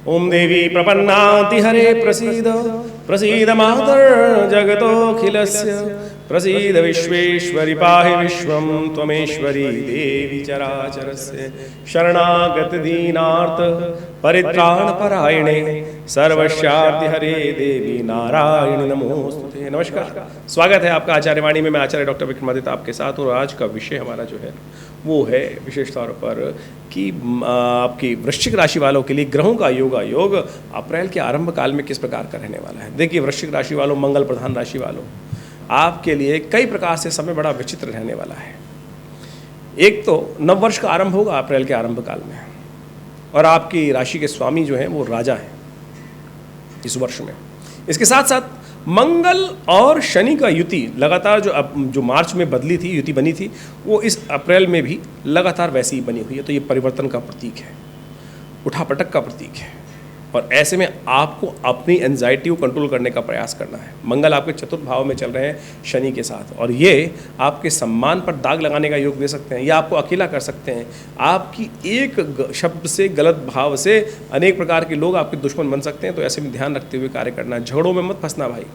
ओम देवी प्रपन्नाति हरे प्रसीद प्रसीद मातर जगतोऽखिलस्य प्रसीद विश्वेश्वरि पाहि विश्वं त्वमेश्वरी देवी चराचरस्य शरणागत दीनार्थ परित्राण परायणे सर्वस्यार्ति हरे देवी नारायणी नमोस्तुते। नमस्कार, स्वागत है आपका आचार्यवाणी में। मैं आचार्य डॉक्टर विक्रमादित्य आपके साथ। और आज का विषय हमारा जो है वो है विशेष तौर पर कि आपकी वृश्चिक राशि वालों के लिए ग्रहों का योग अप्रैल के आरंभ काल में किस प्रकार का रहने वाला है। देखिए, वृश्चिक राशि वालों, मंगल प्रधान राशि वालों, आपके लिए कई प्रकार से समय बड़ा विचित्र रहने वाला है। एक तो नववर्ष का आरंभ होगा अप्रैल के आरंभ काल में, और आपकी राशि के स्वामी जो हैं वो राजा हैं इस वर्ष में। इसके साथ साथ मंगल और शनि का युति लगातार जो मार्च में बदली थी, युति बनी थी, वो इस अप्रैल में भी लगातार वैसी ही बनी हुई है। तो ये परिवर्तन का प्रतीक है, उठापटक का प्रतीक है। और ऐसे में आपको अपनी एंजाइटी को कंट्रोल करने का प्रयास करना है। मंगल आपके चतुर्थ भाव में चल रहे हैं शनि के साथ, और ये आपके सम्मान पर दाग लगाने का योग दे सकते हैं, या आपको अकेला कर सकते हैं। आपकी एक शब्द से, गलत भाव से अनेक प्रकार के लोग आपके दुश्मन बन सकते हैं। तो ऐसे में ध्यान रखते हुए कार्य करना है। झगड़ों में मत फंसना भाई।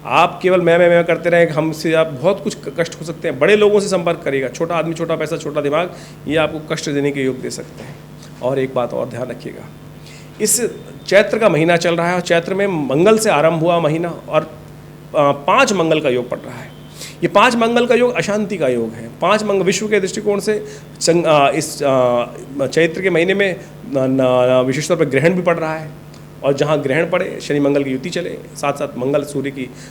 आप केवल मैं करते रहें, हमसे आप बहुत कुछ कष्ट हो सकते हैं। बड़े लोगों से संपर्क करिएगा। छोटा आदमी, छोटा पैसा, छोटा दिमाग, ये आपको कष्ट देने के योग दे सकते हैं। और एक बात और ध्यान रखिएगा, इस चैत्र का महीना चल रहा है, और चैत्र में मंगल से आरंभ हुआ महीना, और 5 मंगल का योग पड़ रहा है। ये 5 मंगल का योग अशांति का योग है। 5 मंगल विश्व के दृष्टिकोण से इस चैत्र के महीने में विशेष तौर पर ग्रहण भी पड़ रहा है, और जहाँ ग्रहण पड़े, शनि मंगल की युति चले, साथ साथ मंगल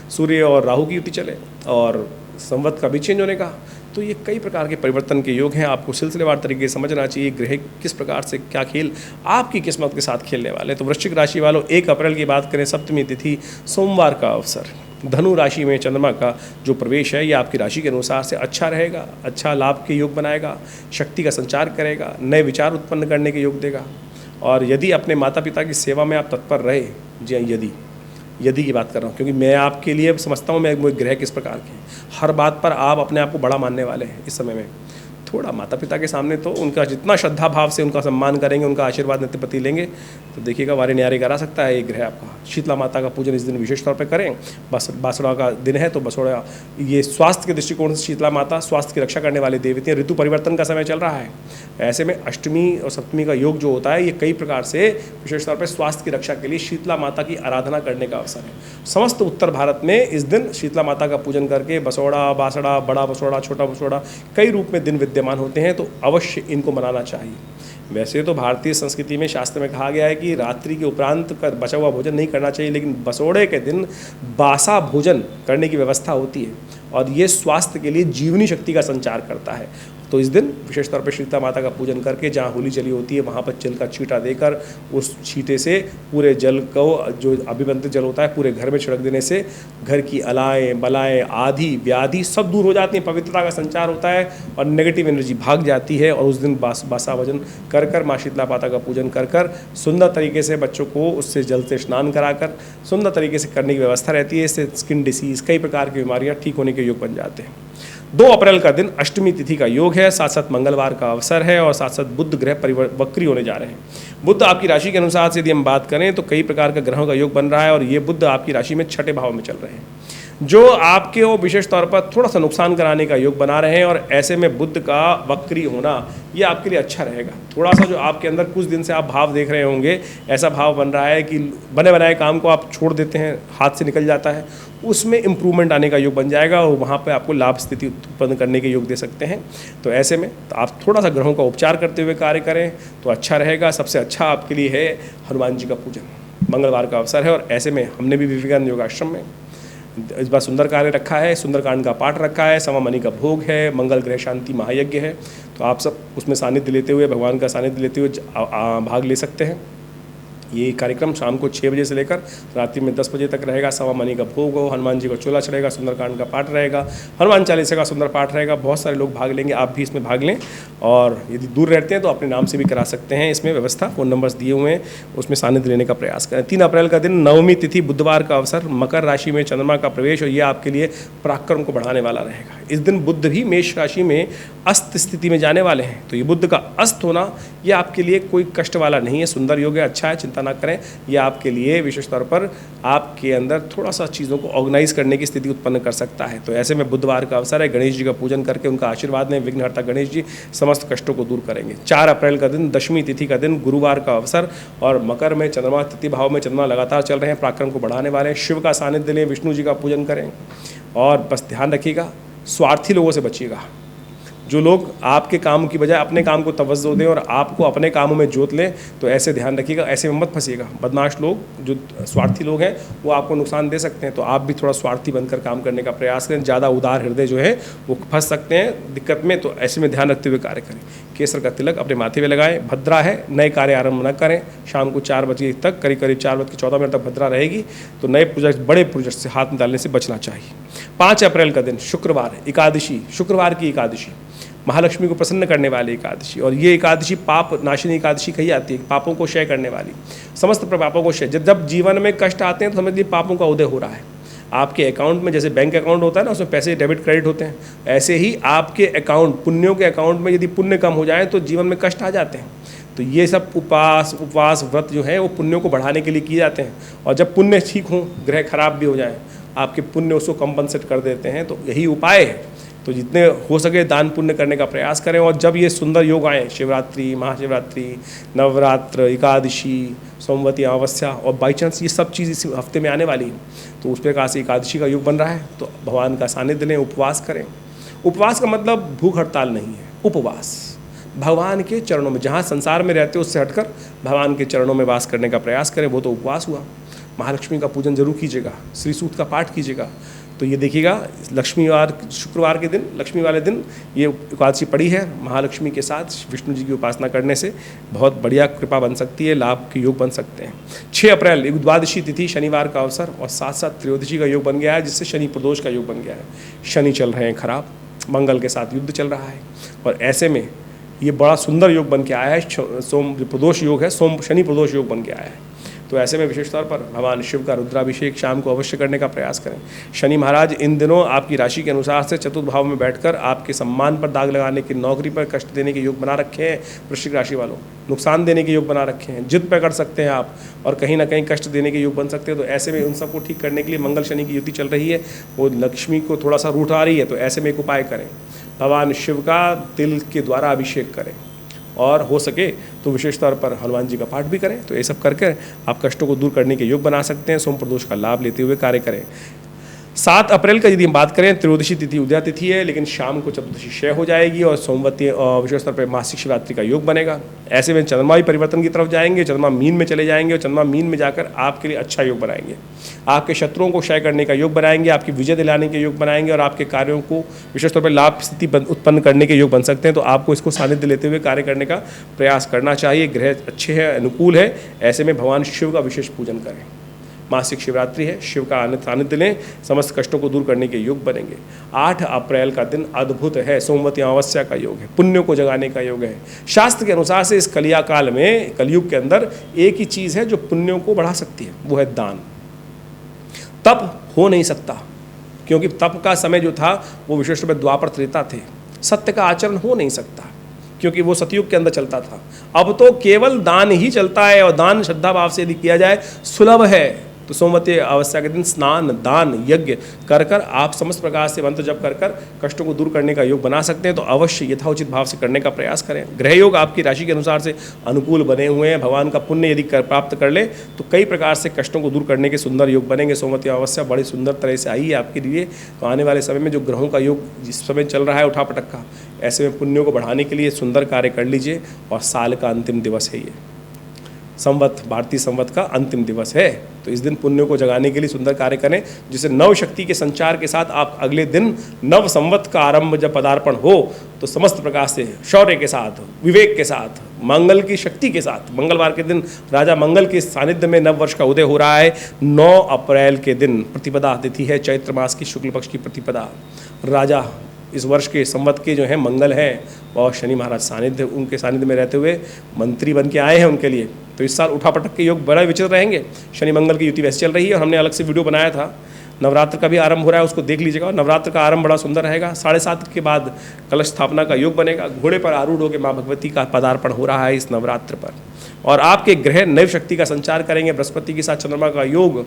सूर्य और राहु की युति चले, और संवत का भी चेंज होने का। तो ये कई प्रकार के परिवर्तन के योग हैं। आपको सिलसिलेवार तरीके से समझना चाहिए ग्रह किस प्रकार से क्या खेल आपकी किस्मत के साथ खेलने वाले। तो वृश्चिक राशि वालों, 1 अप्रैल की बात करें, सप्तमी तिथि, सोमवार का अवसर, धनु राशि में चंद्रमा का जो प्रवेश है, ये आपकी राशि के अनुसार से अच्छा रहेगा, अच्छा लाभ के योग बनाएगा, शक्ति का संचार करेगा, नए विचार उत्पन्न करने के योग देगा। और यदि अपने माता पिता की सेवा में आप तत्पर रहे, जी यदि की बात कर रहा हूँ, क्योंकि मैं आपके लिए समझता हूँ मैं वो ग्रह किस प्रकार के हैं। हर बात पर आप अपने आप को बड़ा मानने वाले हैं इस समय में। थोड़ा माता पिता के सामने तो उनका जितना श्रद्धा भाव से उनका सम्मान करेंगे, उनका आशीर्वाद नित्य प्रति लेंगे, तो देखिएगा वारे न्यारे करा सकता है ये ग्रह आपका। शीतला माता का पूजन इस दिन विशेष तौर पर करें। बासड़ा का दिन है, तो बसोड़ा ये स्वास्थ्य के दृष्टिकोण से शीतला माता स्वास्थ्य की रक्षा करने वाली देवती हैं। ऋतु परिवर्तन का समय चल रहा है, ऐसे में अष्टमी और सप्तमी का योग जो होता है, ये कई प्रकार से विशेष तौर पर स्वास्थ्य की रक्षा के लिए शीतला माता की आराधना करने का अवसर है। समस्त उत्तर भारत में इस दिन शीतला माता का पूजन करके बसोड़ा, बासड़ा, बड़ा बसोड़ा, छोटा बसोड़ा, कई रूप में दिन विद्यमान होते हैं, तो अवश्य इनको मनाना चाहिए। वैसे तो भारतीय संस्कृति में शास्त्र में कहा गया है कि रात्रि के उपरांत का बचा हुआ भोजन नहीं करना चाहिए, लेकिन बसोड़े के दिन बासा भोजन करने की व्यवस्था होती है, और ये स्वास्थ्य के लिए जीवनी शक्ति का संचार करता है। तो इस दिन विशेष तौर पर शीतला माता का पूजन करके, जहाँ होली जली होती है वहाँ पर जल का छींटा देकर, उस छींटे से पूरे जल को, जो अभिमंत्रित जल होता है, पूरे घर में छिड़क देने से घर की अलाएँ बलाएँ आदि व्याधि सब दूर हो जाती हैं, पवित्रता का संचार होता है, और नेगेटिव एनर्जी भाग जाती है। और उस दिन बासा भोजन कर माँ शीतला माता का पूजन कर सुंदर तरीके से बच्चों को उससे जल से स्नान कराकर सुंदर तरीके से करने की व्यवस्था रहती है। इससे स्किन डिसीज़, कई प्रकार की बीमारियाँ ठीक होने के योग बन जाते हैं। 2 अप्रैल का दिन अष्टमी तिथि का योग है, साथ साथ मंगलवार का अवसर है, और साथ साथ बुध ग्रह वक्री होने जा रहे हैं। बुध आपकी राशि के अनुसार से यदि हम बात करें तो कई प्रकार का ग्रहों का योग बन रहा है, और ये बुध आपकी राशि में 6ठे भाव में चल रहे हैं, जो आपके वो विशेष तौर पर थोड़ा सा नुकसान कराने का योग बना रहे हैं। और ऐसे में बुध का वक्री होना ये आपके लिए अच्छा रहेगा। थोड़ा सा जो आपके अंदर कुछ दिन से आप भाव देख रहे होंगे, ऐसा भाव बन रहा है कि बने बनाए काम को आप छोड़ देते हैं, हाथ से निकल जाता है, उसमें इम्प्रूवमेंट आने का योग बन जाएगा, और वहाँ पे आपको लाभ स्थिति उत्पन्न करने के योग दे सकते हैं। तो ऐसे में तो आप थोड़ा सा ग्रहों का उपचार करते हुए कार्य करें तो अच्छा रहेगा। सबसे अच्छा आपके लिए है हनुमान जी का पूजन, मंगलवार का अवसर है, और ऐसे में हमने भी विवेकानंद योगाश्रम में इस बार सुंदर कार्य रखा है, सुंदरकांड का पाठ रखा है, सवा मणि का भोग है, मंगल ग्रह शांति महायज्ञ है। तो आप सब उसमें सानिध्य लेते हुए, भगवान का सानिध्य लेते हुए भाग ले सकते हैं। ये कार्यक्रम शाम को 6 बजे से लेकर रात्रि में 10 बजे तक रहेगा। सवा मणि का भोग हो, हनुमान जी का चोला चढ़ेगा, सुंदरकांड का पाठ रहेगा, हनुमान चालीसा का सुंदर पाठ रहेगा। बहुत सारे लोग भाग लेंगे, आप भी इसमें भाग लें। और यदि दूर रहते हैं तो अपने नाम से भी करा सकते हैं। इसमें व्यवस्था, फ़ोन नंबर्स दिए हुए हैं, उसमें सानिध्य लेने का प्रयास करें। 3 अप्रैल का दिन नवमी तिथि बुधवार का अवसर, मकर राशि में चंद्रमा का प्रवेश, और ये आपके लिए पराक्रम को बढ़ाने वाला रहेगा। इस दिन बुध भी मेष राशि में अस्त स्थिति में जाने वाले हैं, तो ये बुध का अस्त होना ये आपके लिए कोई कष्ट वाला नहीं है, सुंदर योग है, अच्छा है, चिंता ना करें। ये आपके लिए विशेष तौर पर आपके अंदर थोड़ा सा चीज़ों को ऑर्गेनाइज करने की स्थिति उत्पन्न कर सकता है। तो ऐसे में बुधवार का अवसर है, गणेश जी का पूजन करके उनका आशीर्वाद लें। विघ्नहर्ता गणेश जी समस्त कष्टों को दूर करेंगे। 4 अप्रैल का दिन दशमी तिथि का दिन, गुरुवार का अवसर, और मकर में चंद्रमा, तृतीय भाव में चंद्रमा लगातार चल रहे हैं, पराक्रम को बढ़ाने वाले हैं। शिव का सानिध्य लें, विष्णु जी का पूजन करें, और बस ध्यान रखिएगा स्वार्थी लोगों से बचिएगा। जो लोग आपके काम की बजाय अपने काम को तवज्जो दें और आपको अपने कामों में जोत लें, तो ऐसे ध्यान रखिएगा, ऐसे में मत फंसिएगा। बदमाश लोग, जो स्वार्थी लोग हैं, वो आपको नुकसान दे सकते हैं, तो आप भी थोड़ा स्वार्थी बनकर काम करने का प्रयास करें। ज़्यादा उदार हृदय जो है वो फंस सकते हैं दिक्कत में, तो ऐसे में ध्यान रखते हुए कार्य करें। केसर का तिलक अपने माथे में लगाएं। भद्रा है, नए कार्य आरंभ न करें। शाम को 4 बजे तक, करीब 4:14 तक भद्रा रहेगी, तो नए प्रोजेक्ट, बड़े प्रोजेक्ट से हाथ डालने से बचना चाहिए। 5 अप्रैल का दिन शुक्रवार, एकादशी, शुक्रवार की एकादशी, महालक्ष्मी को प्रसन्न करने वाली एकादशी, और ये एकादशी पाप नाशिनी एकादशी कही जाती है, पापों को क्षय करने वाली, समस्त पापों को क्षय। जब जीवन में कष्ट आते हैं तो समझ लीजिए पापों का उदय हो रहा है। आपके अकाउंट में, जैसे बैंक अकाउंट होता है ना, उसमें पैसे डेबिट क्रेडिट होते हैं, ऐसे ही आपके अकाउंट, पुण्यों के अकाउंट में यदि पुण्य कम हो जाए तो जीवन में कष्ट आ जाते हैं। तो ये सब उपवास व्रत जो है वो पुण्यों को बढ़ाने के लिए किए जाते हैं, और जब पुण्य ठीक हों, ग्रह खराब भी हो जाए, आपके पुण्य उसको कंपनसेट कर देते हैं। तो यही उपाय है। तो जितने हो सके दान पुण्य करने का प्रयास करें। और जब ये सुंदर योग आए, शिवरात्रि, महाशिवरात्रि, नवरात्र, एकादशी, सोमवती अमावस्या, और बाई चांस ये सब चीज़ इस हफ्ते में आने वाली है, तो उस प्रकार से एकादशी का योग बन रहा है, तो भगवान का सानिध्य लें, उपवास करें। उपवास का मतलब भूख हड़ताल नहीं है, उपवास भगवान के चरणों में, जहाँ संसार में रहते हो उससे हटकर भगवान के चरणों में वास करने का प्रयास करें, वो तो उपवास हुआ। महालक्ष्मी का पूजन जरूर कीजिएगा, श्री सूक्त का पाठ कीजिएगा। तो ये देखिएगा, लक्ष्मीवार, शुक्रवार के दिन, लक्ष्मी वाले दिन ये एकादशी पड़ी है, महालक्ष्मी के साथ विष्णु जी की उपासना करने से बहुत बढ़िया कृपा बन सकती है, लाभ के योग बन सकते हैं। 6 अप्रैल द्वादशी तिथि, शनिवार का अवसर, और साथ साथ त्रयोदशी का योग बन गया है, जिससे शनि प्रदोष का योग बन गया है। शनि चल रहे हैं खराब, मंगल के साथ युद्ध चल रहा है, और ऐसे में ये बड़ा सुंदर योग बन के आया है। सोम प्रदोष योग है, शनि प्रदोष योग बन के आया है। तो ऐसे में विशेष तौर पर भगवान शिव का रुद्राभिषेक शाम को अवश्य करने का प्रयास करें। शनि महाराज इन दिनों आपकी राशि के अनुसार से चतुर्थ भाव में बैठकर आपके सम्मान पर दाग लगाने की, नौकरी पर कष्ट देने के योग बना रखे हैं। वृश्चिक राशि वालों, नुकसान देने के योग बना रखे हैं, जिद पर कर सकते हैं आप, और कहीं ना कहीं कष्ट देने के योग बन सकते हैं। तो ऐसे में उन सबको ठीक करने के लिए मंगल शनि की युति चल रही है, वो लक्ष्मी को थोड़ा सा रूठ आ रही है, तो ऐसे में एक उपाय करें, भगवान शिव का तिल के द्वारा अभिषेक करें, और हो सके तो विशेष तौर पर हनुमान जी का पाठ भी करें। तो ये सब करके आप कष्टों को दूर करने के योग बना सकते हैं। सोम प्रदोष का लाभ लेते हुए कार्य करें। 7 अप्रैल का यदि हम बात करें, त्रयोदशी तिथि उदया तिथि है, लेकिन शाम को चतुर्दशी क्षय हो जाएगी, और सोमवती और विशेष तौर पर मासिक शिवरात्रि का योग बनेगा। ऐसे में चंद्रमा भी परिवर्तन की तरफ जाएंगे, चंद्रमा मीन में चले जाएंगे, और चंद्रमा मीन में जाकर आपके लिए अच्छा योग बनाएंगे, आपके शत्रुओं को क्षय करने का योग बनाएंगे, आपकी विजय दिलाने के योग बनाएंगे, और आपके कार्यों को विशेष तौर पर लाभ स्थिति उत्पन्न करने के योग बन सकते हैं। तो आपको इसको सानिध्य लेते हुए कार्य करने का प्रयास करना चाहिए। ग्रह अच्छे हैं, अनुकूल है, ऐसे में भगवान शिव का विशेष पूजन करें। मासिक शिवरात्रि है, शिव का सानिध्य लें, समस्त कष्टों को दूर करने के योग बनेंगे। 8 अप्रैल का दिन अद्भुत है, सोमवती अमावस्या का योग है, पुण्यों को जगाने का योग है। शास्त्र के अनुसार से इस कलिया काल में, कलयुग के अंदर एक ही चीज़ है जो पुण्यों को बढ़ा सकती है, वो है दान। तप हो नहीं सकता, क्योंकि तप का समय जो था वो विशेष रूप में द्वापर त्रेता थे। सत्य का आचरण हो नहीं सकता, क्योंकि वो सतयुग के अंदर चलता था। अब तो केवल दान ही चलता है, और दान श्रद्धा भाव से यदि किया जाए सुलभ है। तो सोमवती अमावस्या के दिन स्नान, दान, यज्ञ कर कर आप समस्त प्रकार से मंत्र जप कर कर कष्टों को दूर करने का योग बना सकते हैं। तो अवश्य यथाउचित भाव से करने का प्रयास करें। ग्रह योग आपकी राशि के अनुसार से अनुकूल बने हुए हैं। भगवान का पुण्य यदि प्राप्त कर ले तो कई प्रकार से कष्टों को दूर करने के सुंदर योग बनेंगे। सोमवती अमावस्या बड़ी सुंदर तरह से आई है आपके लिए। तो आने वाले समय में जो ग्रहों का योग जिस समय चल रहा है उठापटक का, ऐसे में पुण्यों को बढ़ाने के लिए सुंदर कार्य कर लीजिए। और साल का अंतिम दिवस है ये, संवत, भारतीय संवत का अंतिम दिवस है। तो इस दिन पुण्यों को जगाने के लिए सुंदर कार्य करें, जिससे नव शक्ति के संचार के साथ आप अगले दिन नव संवत का आरंभ जब पदार्पण हो तो समस्त प्रकार से शौर्य के साथ, विवेक के साथ, मंगल की शक्ति के साथ, मंगलवार के दिन राजा मंगल के सानिध्य में नव वर्ष का उदय हो रहा है। 9 अप्रैल के दिन प्रतिपदा तिथि है, चैत्र मास की शुक्ल पक्ष की प्रतिपदा। राजा इस वर्ष के संवत के जो हैं मंगल हैं और शनि महाराज सानिध्य, उनके सानिध्य में रहते हुए मंत्री बन के आए हैं उनके लिए। तो इस साल उठापटक के योग बड़ा विचित्र रहेंगे। शनि मंगल की युति वैसे चल रही है और हमने अलग से वीडियो बनाया था। नवरात्र का भी आरंभ हो रहा है, उसको देख लीजिएगा। और नवरात्र का आरंभ बड़ा सुंदर रहेगा। 7:30 के बाद कलश स्थापना का योग बनेगा। घोड़े पर आरूढ़ होकर माँ भगवती का पदार्पण हो रहा है इस नवरात्र पर। और आपके ग्रह नैव शक्ति का संचार करेंगे। बृहस्पति के साथ चंद्रमा का योग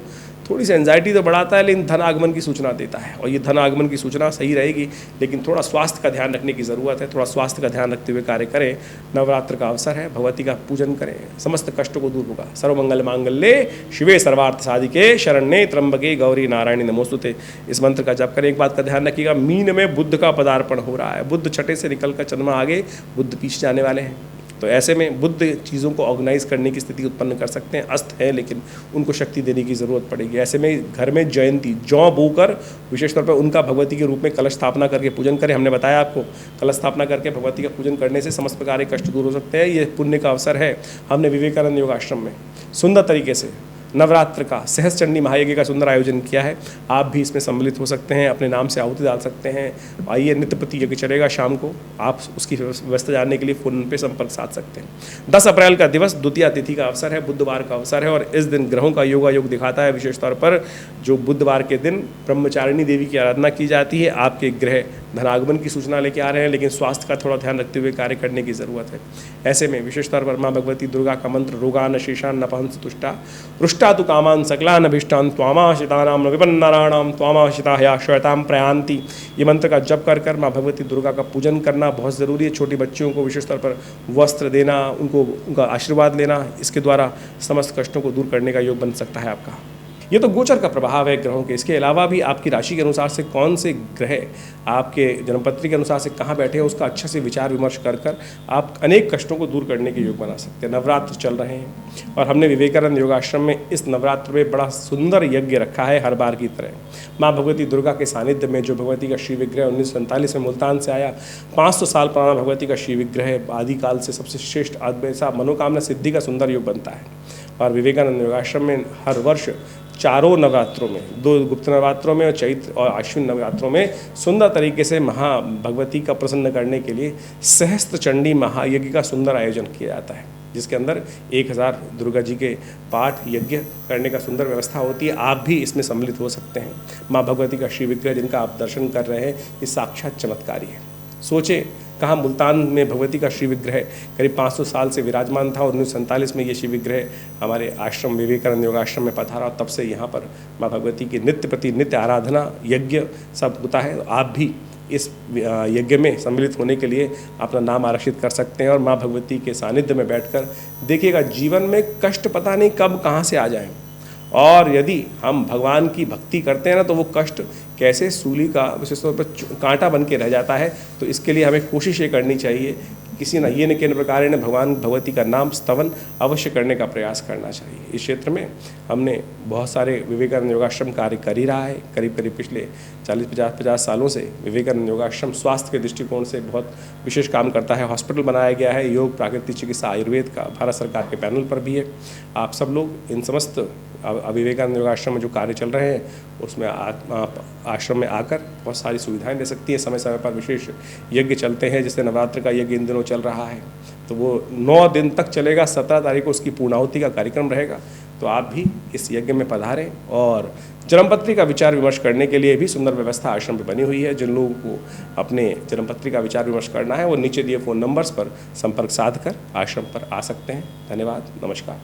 थोड़ी सी एंजाइटी तो बढ़ाता है, लेकिन धन आगमन की सूचना देता है। और ये धन आगमन की सूचना सही रहेगी, लेकिन थोड़ा स्वास्थ्य का ध्यान रखने की ज़रूरत है। थोड़ा स्वास्थ्य का ध्यान रखते हुए कार्य करें। नवरात्र का अवसर है, भगवती का पूजन करें, समस्त कष्टों को दूर होगा। सर्वमंगल मांगल्ये शिवे सर्वार्थ साधिके शरण्ये त्र्यंबके गौरी नारायणी नमोस्तुते। इस मंत्र का जप करें। एक बात का ध्यान रखिएगा, मीन में बुध का पदार्पण हो रहा है। बुध छठे से निकलकर चंद्रमा आगे, बुध पीछे जाने वाले हैं। तो ऐसे में बुद्ध चीज़ों को ऑर्गेनाइज करने की स्थिति उत्पन्न कर सकते हैं। अस्त है, लेकिन उनको शक्ति देने की ज़रूरत पड़ेगी। ऐसे में घर में जयंती जौ बोकर विशेष तौर पर उनका भगवती के रूप में कलश स्थापना करके पूजन करें। हमने बताया आपको, कलश स्थापना करके भगवती का पूजन करने से समस्त प्रकार के कष्ट दूर हो सकते हैं। ये पुण्य का अवसर है। हमने विवेकानंद योगाश्रम में सुंदर तरीके से नवरात्र का सहस्त्र चंडी महायज्ञ का सुंदर आयोजन किया है। आप भी इसमें सम्मिलित हो सकते हैं, अपने नाम से आहुति डाल सकते हैं। आइए, नित्य प्रति यज्ञ चलेगा शाम को। आप उसकी व्यवस्था जानने के लिए फ़ोन पे संपर्क साध सकते हैं। 10 अप्रैल का दिवस द्वितीया तिथि का अवसर है, बुधवार का अवसर है। और इस दिन ग्रहों का योग दिखाता है। विशेष तौर पर जो बुधवार के दिन ब्रह्मचारिणी देवी की आराधना की जाती है। आपके ग्रह धनागमन की सूचना लेके आ रहे हैं, लेकिन स्वास्थ्य का थोड़ा ध्यान रखते हुए कार्य करने की ज़रूरत है। ऐसे में विशेष तौर पर माँ भगवती दुर्गा का मंत्र रोगान शेषान नपहंस तुष्टा रुष्टा तु कामान सकलान अभिष्टान त्वामाशितानाम विपन्नराणाम त्वामाशिता या श्वेताम प्रयांति। ये मंत्र का जप कर कर माँ भगवती दुर्गा का पूजन करना बहुत ज़रूरी है। छोटी बच्चियों को विशेष तौर पर वस्त्र देना, उनका आशीर्वाद लेना, इसके द्वारा समस्त कष्टों को दूर करने का योग बन सकता है आपका। ये तो गोचर का प्रभाव है ग्रहों के। इसके अलावा भी आपकी राशि के अनुसार से कौन से ग्रह आपके जन्मपत्री के अनुसार से कहाँ बैठे हैं, उसका अच्छा से विचार विमर्श कर कर आप अनेक कष्टों को दूर करने के योग बना सकते हैं। नवरात्र चल रहे हैं और हमने विवेकानंद योगाश्रम में इस नवरात्र में बड़ा सुंदर यज्ञ रखा है। हर बार की तरह माँ भगवती दुर्गा के सानिध्य में जो भगवती का श्री विग्रह 1947 में मुल्तान से आया, 500 साल पुराना भगवती का श्री विग्रह आदिकाल से सबसे श्रेष्ठ ऐसा मनोकामना सिद्धि का सुंदर योग बनता है। और विवेकानंद योगाश्रम में हर वर्ष चारों नवरात्रों में, 2 गुप्त नवरात्रों में और चैत्र और आश्विन नवरात्रों में सुंदर तरीके से भगवती का प्रसन्न करने के लिए सहस्त्र चंडी महायज्ञ का सुंदर आयोजन किया जाता है, जिसके अंदर 1000 दुर्गा जी के पाठ यज्ञ करने का सुंदर व्यवस्था होती है। आप भी इसमें सम्मिलित हो सकते हैं। माँ भगवती का श्री विग्रह जिनका आप दर्शन कर रहे हैं, ये साक्षात चमत्कारी है। सोचे कहाँ मुल्तान में भगवती का श्री विग्रह करीब 500 साल से विराजमान था और 1947 में ये श्री विग्रह हमारे आश्रम विवेकानंद योगाश्रम में पधारा। तब से यहाँ पर माँ भगवती की नित्य प्रति नित्य आराधना यज्ञ सब होता है। आप भी इस यज्ञ में सम्मिलित होने के लिए अपना नाम आरक्षित कर सकते हैं और माँ भगवती के सानिध्य में बैठकर देखिएगा, जीवन में कष्ट पता नहीं कब कहाँ से आ जाएं। और यदि हम भगवान की भक्ति करते हैं ना, तो वो कष्ट कैसे सूली का विशेष तौर पर कांटा बन के रह जाता है। तो इसके लिए हमें कोशिश ये करनी चाहिए, किसी न ये न किन प्रकार ने भगवान भगवती का नाम स्तवन अवश्य करने का प्रयास करना चाहिए। इस क्षेत्र में हमने बहुत सारे विवेकानंद योगाश्रम कार्य कर ही रहा है। करीब करीब पिछले 40-50 सालों से विवेकानंद योगाश्रम स्वास्थ्य के दृष्टिकोण से बहुत विशेष काम करता है। हॉस्पिटल बनाया गया है, योग, प्राकृतिक चिकित्सा, आयुर्वेद का भारत सरकार के पैनल पर भी है। आप सब लोग इन समस्त विवेकानंद योगाश्रम में जो कार्य चल रहे हैं उसमें आश्रम में आकर बहुत सारी सुविधाएं ले सकती हैं। समय समय पर विशेष यज्ञ चलते हैं, जैसे नवरात्र का यज्ञ इन दिनों चल रहा है, तो वो 9 दिन तक चलेगा। 17 तारीख को उसकी पूर्णाहुति का कार्यक्रम रहेगा। तो आप भी इस यज्ञ में पधारें। और जन्मपत्री का विचार विमर्श करने के लिए भी सुंदर व्यवस्था आश्रम में बनी हुई है। जिन लोगों को अपने जन्मपत्री का विचार विमर्श करना है, वो नीचे दिए फ़ोन नंबर्स पर संपर्क साध कर आश्रम पर आ सकते हैं। धन्यवाद, नमस्कार।